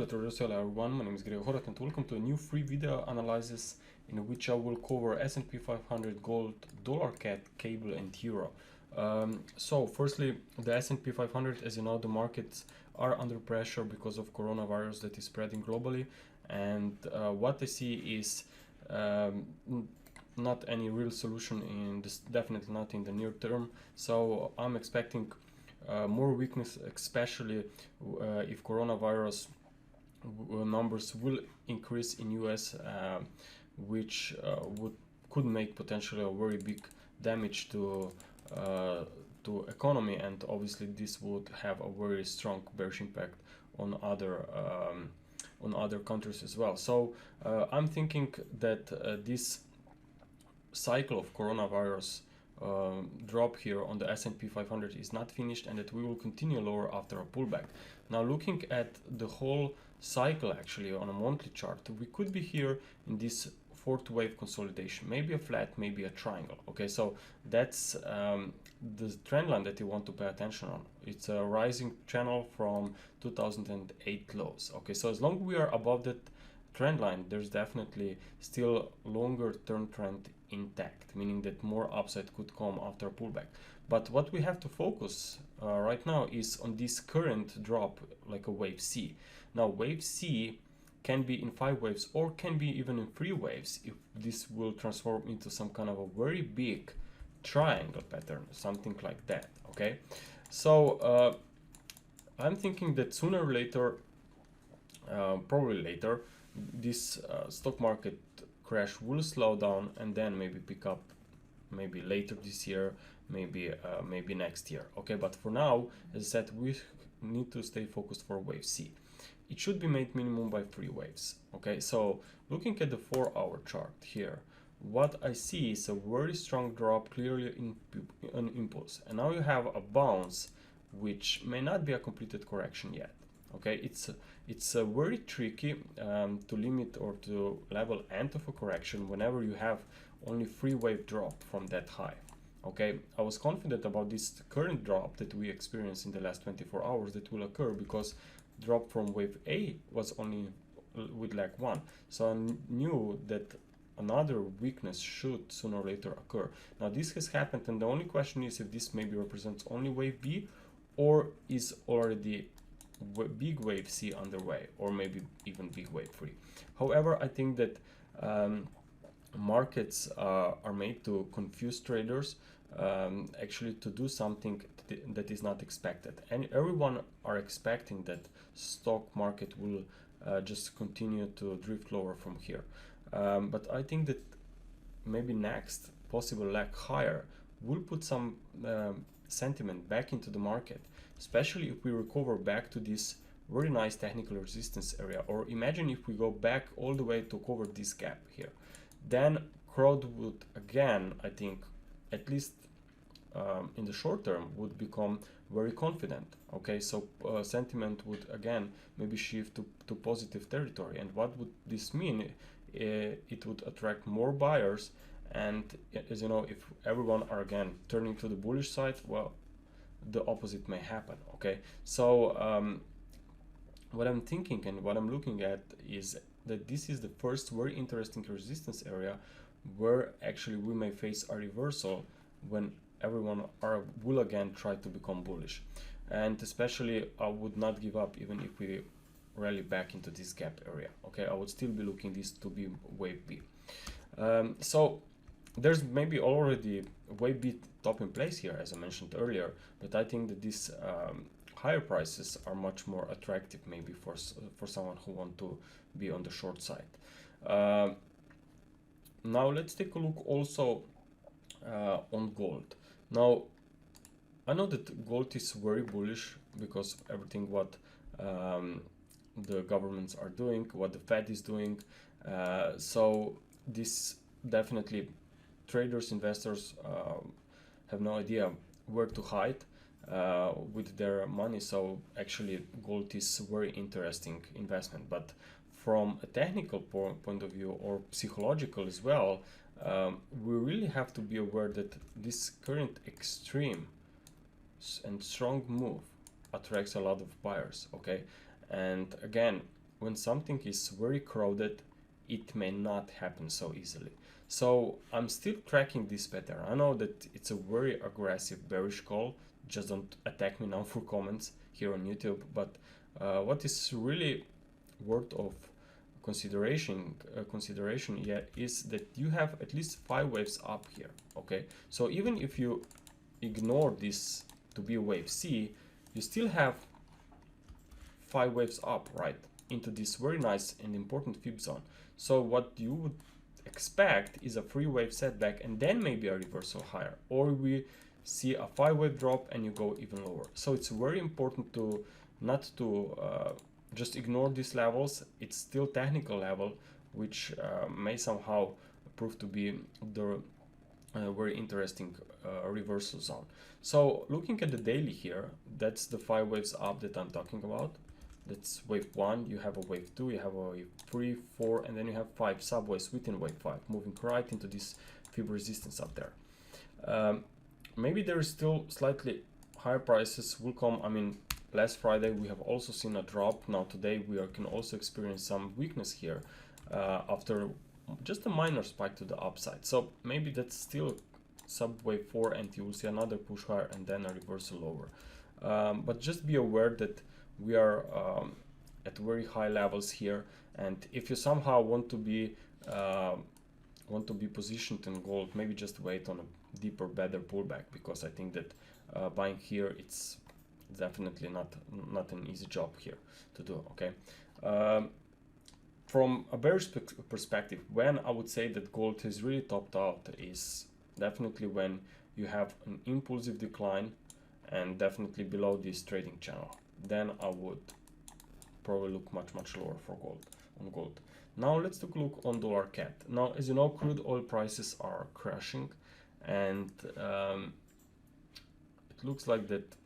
Elliott, everyone. My name is Gregor and welcome to a new free video analysis in which I will cover S&P 500, gold, dollar CAD, cable and euro. So firstly, the S&P 500, as you know, the markets are under pressure because of coronavirus that is spreading globally, and what I see is not any real solution in this, definitely not in the near term. So I'm expecting more weakness, especially if coronavirus numbers will increase in US, which could make potentially a very big damage to economy, and obviously this would have a very strong bearish impact on other countries as well. So I'm thinking that this cycle of coronavirus drop here on the S&P 500 is not finished, and that we will continue lower after a pullback. Now, looking at the whole cycle actually on a monthly chart, we could be here in this fourth wave consolidation, maybe a flat, maybe a triangle. Okay, so that's the trend line that you want to pay attention on. It's a rising channel from 2008 lows. Okay, so as long as we are above that trend line, there's definitely still longer term trend intact, meaning that more upside could come after a pullback. But what we have to focus right now is on this current drop, like a wave C. Now, wave C can be in 5 waves or can be even in 3 waves if this will transform into some kind of a very big triangle pattern, something like that. Okay, so I'm thinking that sooner or later, probably later, this stock market crash will slow down and then maybe pick up, maybe later this year, maybe next year. Okay, but for now, as I said, we need to stay focused for wave C. It should be made minimum by 3 waves. Okay, so looking at the 4-hour chart here, what I see is a very strong drop, clearly in an impulse, and now you have a bounce which may not be a completed correction yet. Okay, it's very tricky to limit or to level end of a correction whenever you have only 3-wave drop from that high. Okay, I was confident about this current drop that we experienced in the last 24 hours that will occur, because drop from wave A was only with lag 1, so I knew that another weakness should sooner or later occur. Now this has happened, and the only question is if this maybe represents only wave B or is already big wave C underway, or maybe even big wave 3. However, I think that markets are made to confuse traders, actually to do something that is not expected, and everyone are expecting that stock market will just continue to drift lower from here, but I think that maybe next possible leg higher will put some sentiment back into the market, especially if we recover back to this very nice technical resistance area, or imagine if we go back all the way to cover this gap here, then crowd would again, I think, at least in the short term, would become very confident. Okay, so sentiment would again maybe shift to positive territory, and what would this mean? It would attract more buyers, and as you know, if everyone are again turning to the bullish side, well, the opposite may happen. Okay, so what I'm thinking and what I'm looking at is that this is the first very interesting resistance area where actually we may face a reversal when everyone will again try to become bullish, and especially I would not give up even if we rally back into this gap area. Okay, I would still be looking this to be wave B. So there's maybe already wave B top in place here, as I mentioned earlier, but I think that these higher prices are much more attractive maybe for someone who want to be on the short side. Now let's take a look also on gold. Now I know that gold is very bullish because of everything what the governments are doing, what the Fed is doing, so this definitely traders, investors have no idea where to hide with their money, so actually gold is very interesting investment. But from a technical point of view, or psychological as well, we really have to be aware that this current extreme and strong move attracts a lot of buyers. Okay, and again, when something is very crowded, it may not happen so easily. So I'm still tracking this pattern. I know that it's a very aggressive bearish call. Just don't attack me now for comments here on YouTube. But what is really worth of consideration yeah, is that you have at least 5 waves up here. Okay, so even if you ignore this to be wave C, you still have 5 waves up, right, into this very nice and important fib zone. So what you would expect is a 3-wave setback and then maybe a reversal higher, or we see a 5-wave drop and you go even lower. So it's very important to not to just ignore these levels. It's still technical level, which may somehow prove to be the very interesting reversal zone. So looking at the daily here, that's the 5 waves up that I'm talking about. That's wave 1, you have a wave 2, you have a wave 3, 4, and then you have 5 subwaves within wave 5, moving right into this fib resistance up there. Maybe there is still slightly higher prices will come. I mean, last Friday we have also seen a drop. Now today we can also experience some weakness here after just a minor spike to the upside. So maybe that's still sub wave 4 and you will see another push higher and then a reversal lower. But just be aware that we are at very high levels here, and if you somehow want to be positioned in gold, maybe just wait on a deeper, better pullback, because I think that buying here, it's definitely not an easy job here to do. Okay, from a bearish perspective, when I would say that gold has really topped out is definitely when you have an impulsive decline and definitely below this trading channel. Then I would probably look much lower for gold. Now let's take a look on dollar CAD. Now, as you know, crude oil prices are crashing, and it looks like that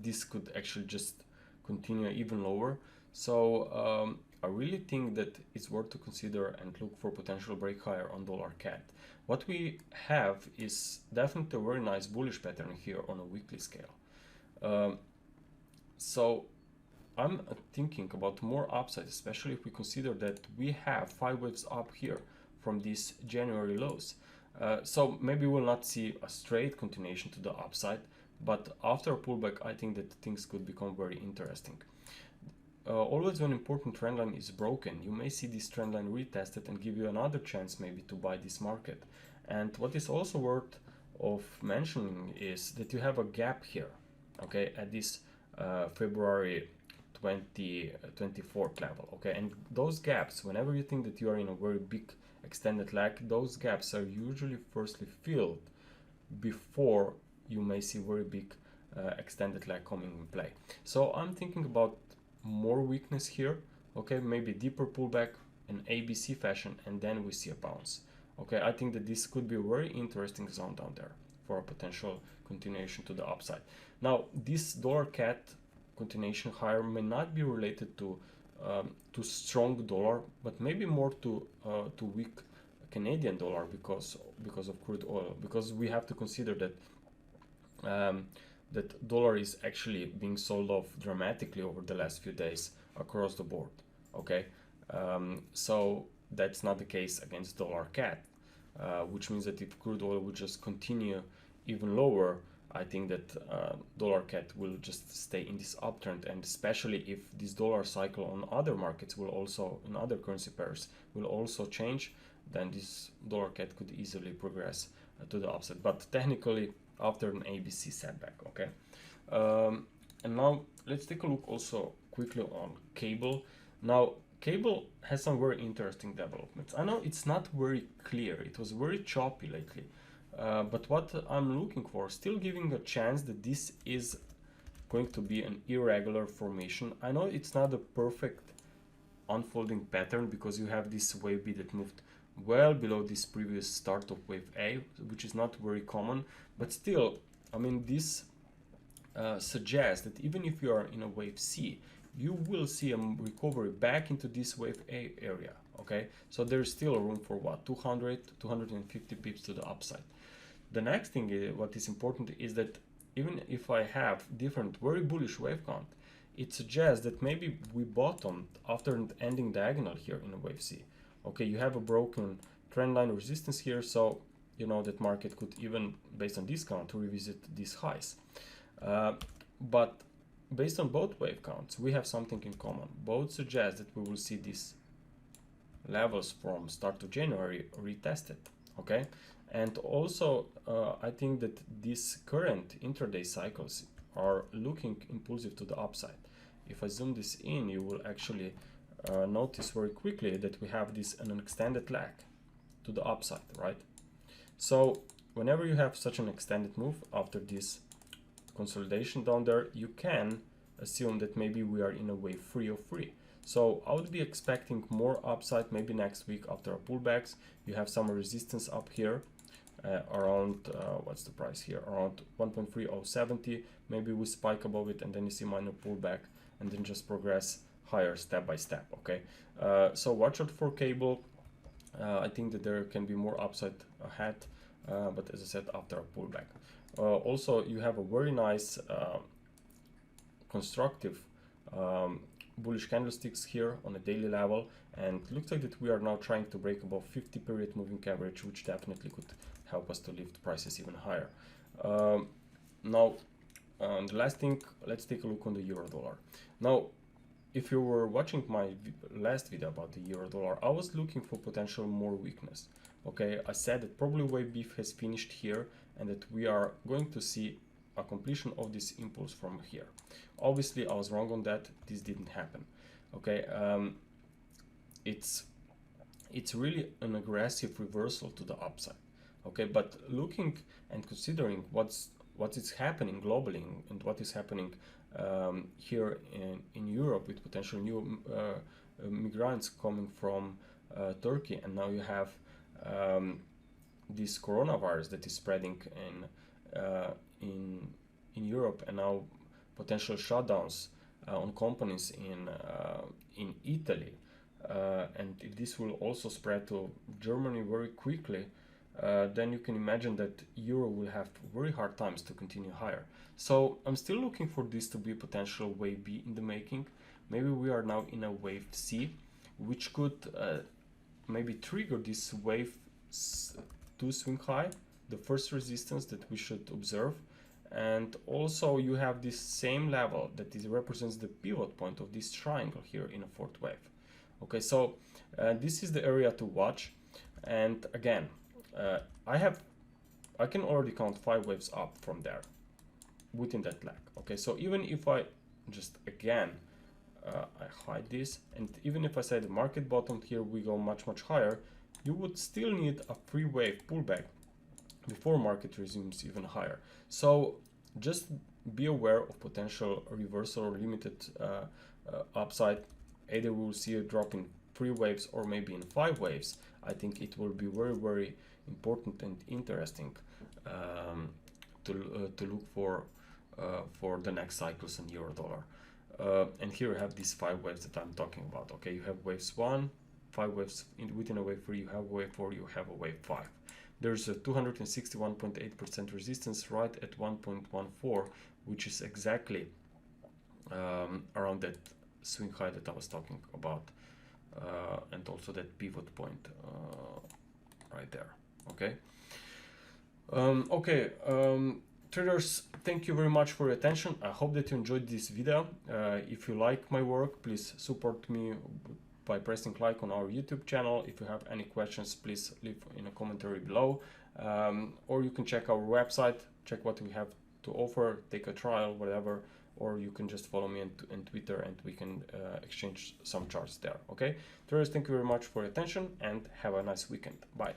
this could actually just continue even lower. So I really think that it's worth to consider and look for potential break higher on dollar CAD. What we have is definitely a very nice bullish pattern here on a weekly scale. So I'm thinking about more upside, especially if we consider that we have 5 waves up here from these January lows. So maybe we'll not see a straight continuation to the upside, but after a pullback, I think that things could become very interesting. Always when important trend line is broken, you may see this trend line retested and give you another chance maybe to buy this market. And what is also worth of mentioning is that you have a gap here, okay, at this February 2024 level. Okay, and those gaps, whenever you think that you are in a very big extended lag, those gaps are usually firstly filled before you may see very big extended lag coming in play. So I'm thinking about more weakness here. Okay, maybe deeper pullback in ABC fashion, and then we see a bounce. Okay, I think that this could be a very interesting zone down there for a potential continuation to the upside. Now, this dollar CAD continuation higher may not be related to strong dollar, but maybe more to weak Canadian dollar because of crude oil. Because we have to consider that that dollar is actually being sold off dramatically over the last few days across the board. Okay, so that's not the case against dollar CAD, which means that if crude oil would just continue even lower, I think that dollar CAD will just stay in this uptrend, and especially if this dollar cycle on other markets will also, in other currency pairs, will also change, then this dollar CAD could easily progress to the upside, but technically after an ABC setback. Okay, and now let's take a look also quickly on cable. Now, cable has some very interesting developments. I know it's not very clear, it was very choppy lately. But what I'm looking for, still giving a chance that this is going to be an irregular formation. I know it's not a perfect unfolding pattern because you have this wave B that moved well below this previous start of wave A, which is not very common, but still, I mean, this suggests that even if you are in a wave C, you will see a recovery back into this wave A area. Okay, so there's still room for what, 200 250 pips to the upside. The next thing what is important is that even if I have different very bullish wave count, it suggests that maybe we bottomed after an ending diagonal here in a wave C. Okay, you have a broken trendline resistance here, so you know that market could even, based on discount, revisit these highs. But based on both wave counts, we have something in common. Both suggest that we will see these levels from start of January retested. Okay, and also I think that these current intraday cycles are looking impulsive to the upside. If I zoom this in, you will actually notice very quickly that we have an extended lag to the upside, right? So whenever you have such an extended move after this consolidation down there, you can assume that maybe we are in a wave 3 of 3. So I would be expecting more upside maybe next week after our pullbacks. You have some resistance up here around, what's the price here? Around 1.3070. Maybe we spike above it and then you see minor pullback and then just progress higher step by step, okay? So watch out for cable. I think that there can be more upside ahead, but as I said, after a pullback. Also, you have a very nice constructive bullish candlesticks here on a daily level, and it looks like that we are now trying to break above 50 period moving average, which definitely could help us to lift prices even higher. Now, the last thing, let's take a look on the euro dollar. Now, if you were watching my last video about the euro dollar, I was looking for potential more weakness. Okay, I said that probably wave beef has finished here and that we are going to see a completion of this impulse from here. Obviously, I was wrong on that. This didn't happen. Okay, it's really an aggressive reversal to the upside. Okay, but looking and considering what is happening globally and what is happening here in Europe with potential new migrants coming from Turkey, and now you have this coronavirus that is spreading in Europe, and now potential shutdowns on companies in Italy, and if this will also spread to Germany very quickly, then you can imagine that euro will have very hard times to continue higher. So I'm still looking for this to be potential wave B in the making. Maybe we are now in a wave C, which could maybe trigger this wave 2 swing high, the first resistance that we should observe. And also you have this same level that represents the pivot point of this triangle here in a fourth wave. Okay, so this is the area to watch. And again, I can already count 5 waves up from there within that lag. Okay, so even if I just again I hide this, and even if I say the market bottomed here, we go much higher, you would still need a 3-wave pullback before market resumes even higher. So just be aware of potential reversal or limited upside. Either we will see a drop in 3 waves or maybe in 5 waves. I think it will be very important and interesting to look for the next cycles in euro dollar. And here you have these 5 waves that I'm talking about. Okay, you have waves 1, 5 waves within a wave 3, you have a wave 4, you have a wave 5. There's a 261.8% resistance right at 1.14, which is exactly around that swing high that I was talking about, and also that pivot point right there. Okay. Traders, thank you very much for your attention. I hope that you enjoyed this video. If you like my work, please support me by pressing like on our YouTube channel. If you have any questions, please leave in a commentary below, or you can check our website, check what we have to offer, take a trial, whatever, or you can just follow me on Twitter and we can exchange some charts there. Okay, traders, thank you very much for your attention and have a nice weekend. Bye.